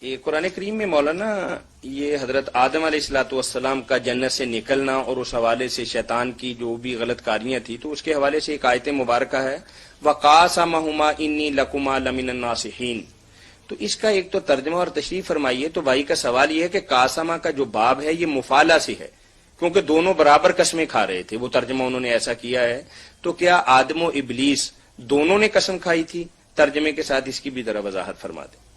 یہ قرآن کریم میں مولانا یہ حضرت آدم علیہ الصلوۃ والسلام کا جنت سے نکلنا اور اس حوالے سے شیطان کی جو بھی غلط کاریاں تھی تو اس کے حوالے سے ایک آیت مبارکہ ہے وَقَاسَمَهُمَا إِنِّي لَكُمَا لَمِنَ النَّاصِحِينَ. تو اس کا ایک تو ترجمہ اور تشریح فرمائیے. تو بھائی کا سوال یہ ہے کہ قاسمہ کا جو باب ہے یہ مفالہ سے ہے کیونکہ دونوں برابر قسمیں کھا رہے تھے، وہ ترجمہ انہوں نے ایسا کیا ہے. تو کیا آدم و ابلیس دونوں نے قسم کھائی تھی؟ ترجمے کے ساتھ اس کی بھی ذرا وضاحت فرما دیں.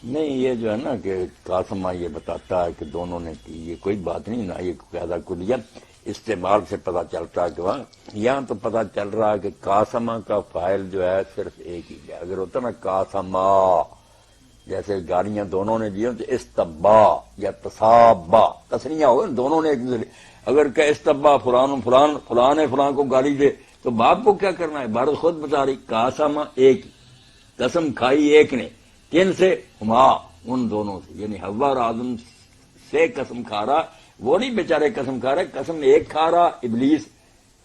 نہیں، یہ جو ہے نا کہ قاسمہ یہ بتاتا ہے کہ دونوں نے کی، یہ کوئی بات نہیں نا، یہ قاعدہ کلیت استعمال سے پتہ چلتا ہے کہ وہاں یہاں تو پتہ چل رہا ہے کہ قاسمہ کا فاعل جو ہے صرف ایک ہی ہے. اگر ہوتا نا قاسمہ جیسے گالیاں دونوں نے دی تو استبا یا تصابا تسنیہ ہوگا، دونوں نے ایک دوسرے. اگر کہ استبا فلان نے فلان کو گالی دے تو باپ کو کیا کرنا ہے؟ عبارت خود بتا رہی قاسمہ ایک ہی، قسم کھائی ایک نے. کن سے؟ ہما، ان دونوں سے، یعنی حوا اور آدم سے قسم کھا رہا. وہ نہیں بیچارے قسم کھا رہے، قسم ایک کھا رہا ابلیس،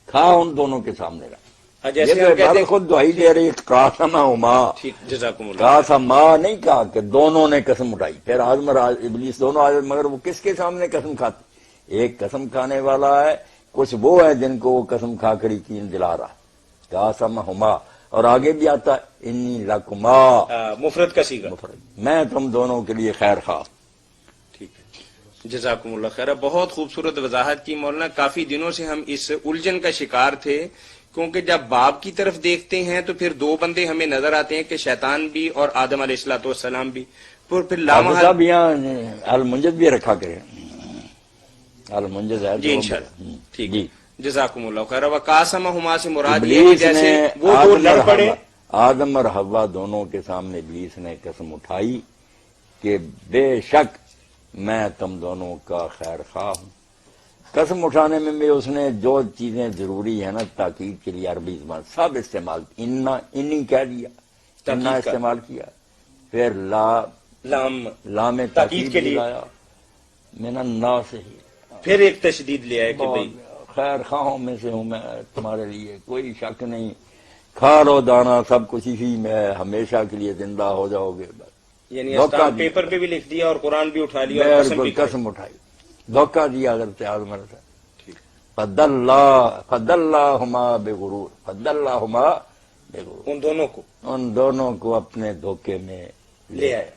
کھا ان دونوں کے سامنے رہا. جیسے خود دہائی دے رہی قاسمہ ہما، جزاکم اللہ. قاسمہ نہیں کہا کہ دونوں نے قسم اٹھائی. پھر آدم اور ابلیس دونوں آئے، مگر وہ کس کے سامنے قسم کھاتے؟ ایک قسم کھانے والا ہے، کچھ وہ ہے جن کو وہ قسم کھا کر یقین دلا رہا. قاسمہ ہما. اور آگے بھی آتا ہے انی لکما، مفرد کا صیغہ، میں تم دونوں کے لیے خیر خواہ. ٹھیک ہے، جزاکم اللہ خیر. بہت خوبصورت وضاحت کی مولانا. کافی دنوں سے ہم اس الجھن کا شکار تھے کیونکہ جب باپ کی طرف دیکھتے ہیں تو پھر دو بندے ہمیں نظر آتے ہیں کہ شیطان بھی اور آدم علیہ الصلوۃ والسلام بھی. پھر صاحب یہاں المنجد بھی رکھا کریں، المنجد ہے جی انشاءاللہ. ٹھیک جی، جزاکم اللہ خیر. وقاسمہما سے مراد یہ ہے جیسے وہ دو لڑ پڑے. آدم اور حوا دونوں کے سامنے ابلیس نے قسم اٹھائی کہ بے شک میں تم دونوں کا خیر خواہ ہوں. قسم اٹھانے میں بھی اس نے جو چیزیں ضروری ہیں نا تاکید کے لیے عربی زبان سب استعمال، انی کہہ دیا، انا استعمال کیا، پھر لام تاکید کے لیے من الناس سے ہی، پھر ایک تشدید لے آئے کہ بھئی خیر خواہوں میں سے ہوں میں تمہارے لیے، کوئی شک نہیں، کھا لو دانا سب کچھ اسی میں ہمیشہ کے لیے زندہ ہو جاؤ گے. یعنی پیپر پہ بھی لکھ دیا اور قرآن بھی اٹھا لیا اور قسم اٹھائی، دھوکہ دیا حضرت آدم علیہ السلام. فضلہما بغرور، فضلہما بغرور، ان دونوں کو اپنے دھوکے میں لے آیا.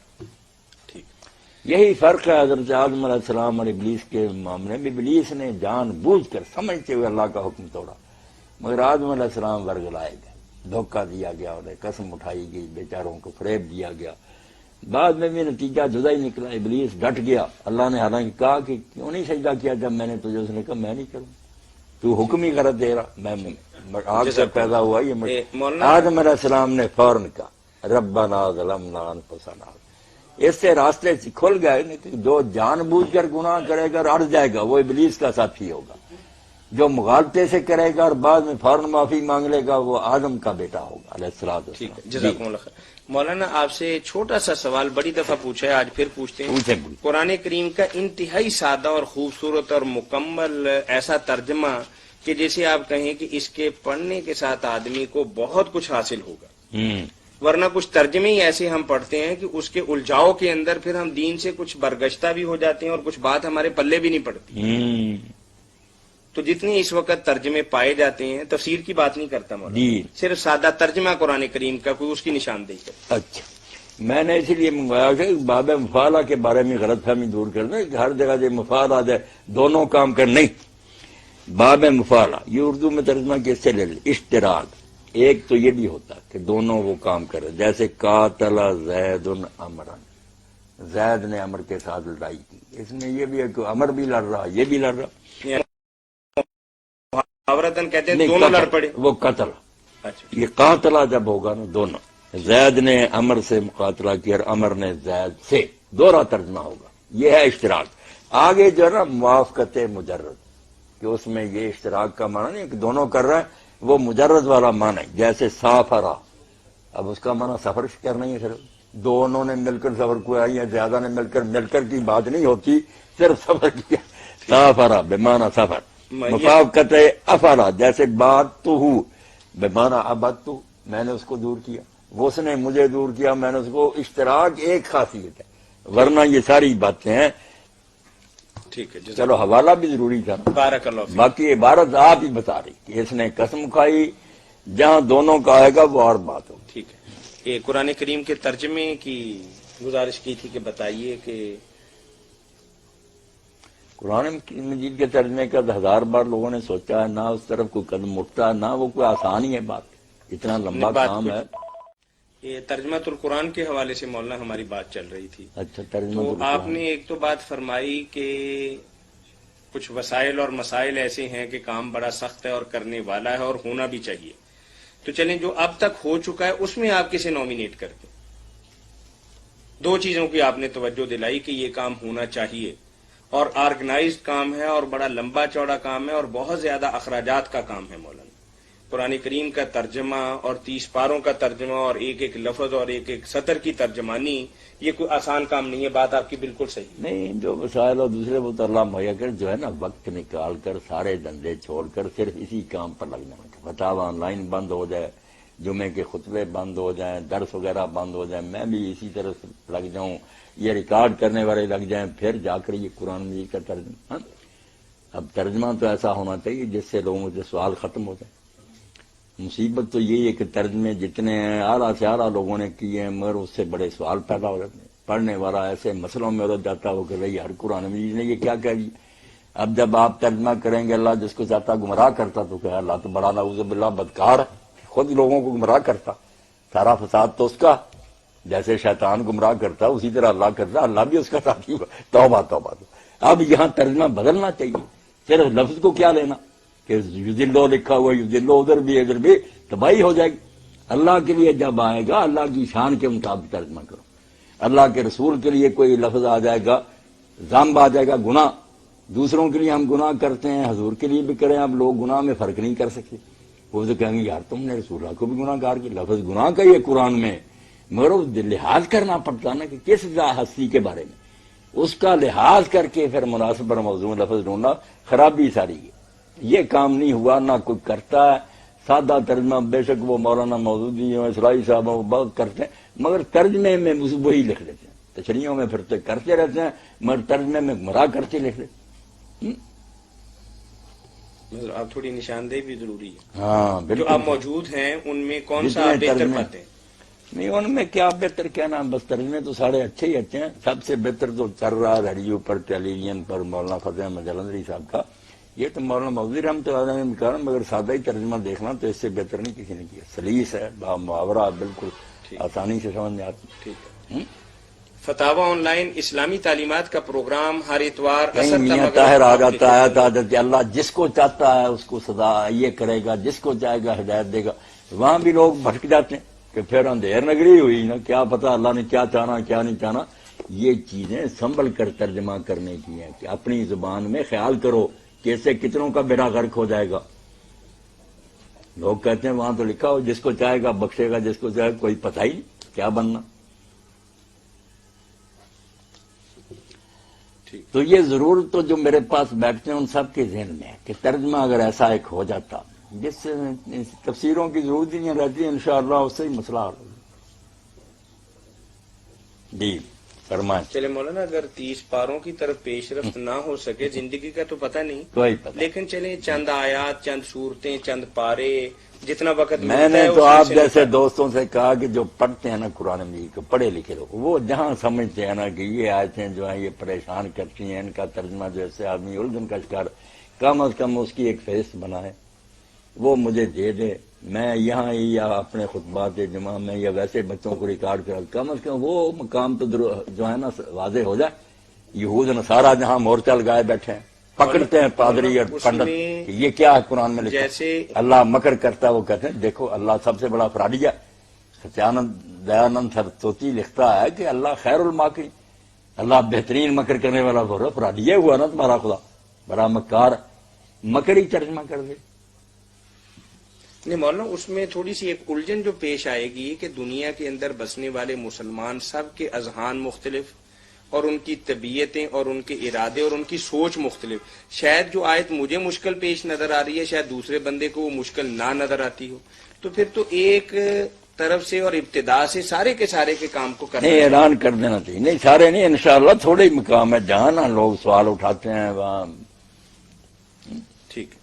یہی فرق ہے حضرت آدم علیہ السلام اور ابلیس کے معاملے میں. ابلیس نے جان بوجھ کر سمجھتے ہوئے اللہ کا حکم توڑا، مگر آدم علیہ السلام ورگلائے گئے، دھوکہ دیا گیا، انہیں قسم اٹھائی گئی، بیچاروں کو فریب دیا گیا. بعد میں بھی نتیجہ جدا ہی نکلا، ابلیس ڈٹ گیا. اللہ نے حالانکہ کہا کہ کیوں نہیں سجدہ کیا جب میں نے تجھے، اس نے کہا میں نہیں کروں، تو حکم ہی غلط دے رہا، میں آگ سے پیدا ہوا یہ. آدم علیہ السلام نے فوراً کہا ربنا ظلمنا انفسنا. اس سے راستے کھل گئے. جو جان بوجھ کر گناہ کرے گا اور اڑ جائے گا وہ ابلیس کا ساتھی ہوگا، جو مغالطے سے کرے گا اور بعد میں فوراً معافی مانگ لے گا وہ آدم کا بیٹا ہوگا علیہ السلام. جزاکم اللہ خیر. مولانا آپ سے چھوٹا سا سوال بڑی دفعہ پوچھا ہے، آج پھر پوچھتے ہیں. قرآن کریم کا انتہائی سادہ اور خوبصورت اور مکمل ایسا ترجمہ کہ جیسے آپ کہیں کہ اس کے پڑھنے کے ساتھ آدمی کو بہت کچھ حاصل ہوگا، ورنہ کچھ ترجمے ہی ایسے ہم پڑھتے ہیں کہ اس کے الجھاؤ کے اندر پھر ہم دین سے کچھ برگشتہ بھی ہو جاتے ہیں اور کچھ بات ہمارے پلے بھی نہیں پڑتی. تو جتنی اس وقت ترجمے پائے جاتے ہیں، تفسیر کی بات نہیں کرتا مولانا، صرف سادہ ترجمہ قرآن کریم کا کوئی اس کی نشاندہی کرے. اچھا، میں نے اسی لیے منگوایا کہ باب مفعلہ کے بارے میں غلط فہمی دور کر دیں کہ ہر جگہ جو مفعلہ ہے دونوں کام کر، نہیں. باب مفعلہ یہ اردو میں ترجمہ کیسے لے لیں؟ اشتراک. ایک تو یہ بھی ہوتا کہ دونوں وہ کام کرے، جیسے قاتل زید عمرن، زید نے عمر کے ساتھ لڑائی کی. اس میں یہ بھی ہے کہ عمر بھی لڑ رہا، یہ بھی لڑ رہا، کہتے ہیں دونوں لڑ پڑے، وہ قتل. یہ قاتلہ جب ہوگا نا دونوں، زید نے عمر سے مقاتلہ کیا اور عمر نے زید سے، دوہرا ترجمہ ہوگا. یہ ہے اشتراک. آگے جو ہے نا موافقت مجرد، کہ اس میں یہ اشتراک کا معنی نہیں کہ دونوں کر رہے ہیں، وہ مجرد والا معنی جیسے سافرا. اب اس کا معنی سفر کرنا ہی ہے، صرف دونوں نے مل کر سفر کیا یا زیادہ نے مل کر کی بات نہیں ہوتی، صرف سفر کیا. سافرا بمعنی سفر. مفاوقت افعلا جیسے بات تو ہوں بمعنی ابد تو، میں نے اس کو دور کیا. اس نے مجھے دور کیا، میں نے اس کو، اشتراک ایک خاصیت ہے، ورنہ یہ ساری باتیں ہیں. ٹھیک ہے، چلو حوالہ بھی ضروری تھا. بارک اللہ فیک. باقی عبارت آپ ہی بتا رہی کہ اس نے قسم کھائی، جہاں دونوں کا آئے گا وہ اور بات ہو. ٹھیک ہے، یہ قرآن کریم کے ترجمے کی گزارش کی تھی کہ بتائیے کہ قرآن مجید کے ترجمے کا 1000 بار لوگوں نے سوچا ہے، نہ اس طرف کوئی قدم اٹھتا ہے، نہ وہ کوئی آسان ہی ہے بات، اتنا لمبا کام ہے. یہ ترجمۃ القرآن کے حوالے سے مولانا ہماری بات چل رہی تھی. اچھا، ترجمہ تو القرآن. آپ نے ایک تو بات فرمائی کہ کچھ وسائل اور مسائل ایسے ہیں کہ کام بڑا سخت ہے اور کرنے والا ہے اور ہونا بھی چاہیے. تو چلیں جو اب تک ہو چکا ہے اس میں آپ کسے نامینیٹ کرتے ہیں؟ 2 چیزوں کی آپ نے توجہ دلائی کہ یہ کام ہونا چاہیے اور آرگنائزڈ کام ہے اور بڑا لمبا چوڑا کام ہے اور بہت زیادہ اخراجات کا کام ہے. مولانا قرآن کریم کا ترجمہ اور 30 پاروں کا ترجمہ اور ایک ایک لفظ اور ایک ایک سطر کی ترجمانی، یہ کوئی آسان کام نہیں ہے. بات آپ کی بالکل صحیح. نہیں، جو وسائل اور دوسرے وہ تو اللہ مہیا کر، جو ہے نا وقت نکال کر سارے دھندے چھوڑ کر صرف اسی کام پر لگ جانا. فتاوی آن لائن بند ہو جائے، جمعے کے خطبے بند ہو جائیں، درس وغیرہ بند ہو جائیں، میں بھی اسی طرح لگ جاؤں، یہ ریکارڈ کرنے والے لگ جائیں، پھر جا کر یہ قرآن مجید کا ترجمہ. اب ترجمہ تو ایسا ہونا چاہیے جس سے لوگوں کے سوال ختم ہو جائے. مصیبت تو یہی ہے کہ ترجمے جتنے ہیں اعلیٰ سے اعلیٰ لوگوں نے کیے ہیں، مگر اس سے بڑے سوال پیدا ہو جاتے ہیں. پڑھنے والا ایسے مسئلوں میں الجھ جاتا ہو کہ بھئی ہر قرآن مجید نے یہ کیا کہہ دیا. اب جب آپ ترجمہ کریں گے اللہ جس کو چاہتا گمراہ کرتا، تو کہ اللہ تو بڑا نعوذ باللہ بدکار ہے، خود لوگوں کو گمراہ کرتا، سارا فساد تو اس کا. جیسے شیطان گمراہ کرتا اسی طرح اللہ کرتا، اللہ بھی اس کا ساتھی ہوا. توبہ توبہ. اب یہاں ترجمہ بدلنا چاہیے، صرف لفظ کو کیا لینا کہ یذلو لکھا ہوا یذلو، ادھر بھی ادھر بھی تباہی ہو جائے گی. اللہ کے لیے جب آئے گا اللہ کی شان کے مطابق ترجمہ کرو. اللہ کے رسول کے لیے کوئی لفظ آ جائے گا، ذنب آ جائے گا، گناہ. دوسروں کے لیے ہم گناہ کرتے ہیں، حضور کے لیے بھی کریں، اب لوگ گناہ میں فرق نہیں کر سکتے. وہ تو کہیں گے یار تم نے رسول اللہ کو بھی گناہ گار کی. لفظ گناہ کا یہ قرآن میں، مگر لحاظ کرنا پڑتا نا کہ کس ہستی کے بارے میں، اس کا لحاظ کر کے پھر مناسب اور موضوع لفظ ڈھونڈنا. خرابی ساری ہے، یہ کام نہیں ہوا، نہ کوئی کرتا ہے. سادہ ترجمہ بے شک وہ مولانا مودودی ہیں، اسرائی صاحب وہ بہت کرتے ہیں، مگر ترجمے میں وہی لکھ لیتے ہیں. تشریحوں میں پھر کرتے رہتے ہیں، مگر ترجمے میں گمراہ کرتے لکھ لیتے. آپ تھوڑی نشاندہی بھی ضروری ہے. ہاں بالکل. جو آپ موجود ہیں ان میں کون سا آپ بہتر پاتے ہیں؟ نہیں، ان میں کیا بہتر کہنا، بس ترجمے تو سارے اچھے ہی اچھے ہیں. سب سے بہتر تو چل رہا ہے ریڈیو پر، ٹیلی ویژن پر مولانا فتح احمد جلندری صاحب کا. یہ تو مولانا مودودی رحمۃ اللہ علیہ نے کہا، مگر سادہ ہی ترجمہ دیکھنا تو اس سے بہتر نہیں کسی نے کیا. سلیس ہے، با محاورہ، بالکل آسانی سے سمجھ میں آتی. ٹھیک ہے. فتاوی آن لائن اسلامی تعلیمات کا پروگرام ہر اتوار میاں طاہر آ جاتا ہے تو حضرت اللہ جس کو چاہتا ہے اس کو سزا یہ کرے گا، جس کو چاہے گا ہدایت دے گا. وہاں بھی لوگ بھٹک جاتے ہیں کہ پھر اندھیر نگری ہوئی نا، کیا پتا اللہ نے کیا چاہنا کیا نہیں چاہنا. یہ چیزیں سنبھل کر ترجمہ کرنے کی ہیں کہ اپنی زبان میں خیال کرو کہ اس سے کتنوں کا بیڑا غرق ہو جائے گا. لوگ کہتے ہیں وہاں تو لکھا ہو جس کو چاہے گا بخشے گا، جس کو چاہے کوئی پتہ ہی کیا بننا. تو یہ ضرور تو جو میرے پاس بیٹھتے ہیں ان سب کے ذہن میں ہے کہ ترجمہ اگر ایسا ایک ہو جاتا جس سے تفسیروں کی ضرورت ہی نہیں رہتی، انشاءاللہ اس سے ہی مسئلہ حل ہوگا. جی فرمائیں. چلے مولانا، اگر 30 پاروں کی طرف پیش رفت نہ ہو سکے، زندگی کا تو پتہ نہیں، کوئی پتہ، لیکن چلیں چند آیات، چند صورتیں، چند پارے، جتنا وقت میں نے تو آپ جیسے دوستوں سے کہا کہ جو پڑھتے ہیں نا قرآن مجید کو، پڑھے لکھے لوگ، وہ جہاں سمجھتے ہیں نا کہ یہ آیتیں جو ہیں یہ پریشان کرتی ہیں، ان کا ترجمہ جیسے آدمی الجھن کا شکار، کم از کم اس کی ایک فہرست بنائے، وہ مجھے دے دے. میں یہاں ہی یا اپنے خطبات جمعہ میں یا ویسے بچوں کو ریکارڈ کرا، کم از کم وہ مقام تو جو ہے نا واضح ہو جائے. یہود نصارہ جہاں مورچہ لگائے بیٹھے ہیں، پکڑتے ہیں پادری اور پنڈت کہ یہ کیا ہے قرآن میں لکھا، اللہ مکر کرتا ہے. وہ کہتے ہیں دیکھو اللہ سب سے بڑا فراڈی ہے. ستیانند دیانند سرسوتی لکھتا ہے کہ اللہ خیر الماکری، اللہ بہترین مکر کرنے والا. بولو فراڈی ہوا نا تمہارا خدا، بڑا مکار، مکر ہی ترجمہ کر دے. نہیں مولانا، اس میں تھوڑی سی ایک الجھن جو پیش آئے گی کہ دنیا کے اندر بسنے والے مسلمان سب کے اذہان مختلف اور ان کی طبیعتیں اور ان کے ارادے اور ان کی سوچ مختلف. شاید جو آیت مجھے مشکل پیش نظر آ رہی ہے شاید دوسرے بندے کو وہ مشکل نہ نظر آتی ہو. تو پھر تو ایک طرف سے اور ابتدا سے سارے کے سارے کے کام کو کرنا نہیں اعلان کر دینا چاہیے. نہیں سارے نہیں, انشاءاللہ تھوڑے ہی مقام ہے جہاں نا لوگ سوال اٹھاتے ہیں وہاں. ٹھیک ہے.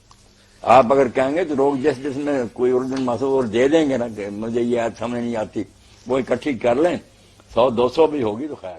آپ اگر کہیں گے تو لوگ جس میں کوئی اردو مصور دے دیں گے نا کہ مجھے یہ سمجھ نہیں آتی, وہ اکٹھی کر لیں, 100-200 بھی ہوگی تو خیر.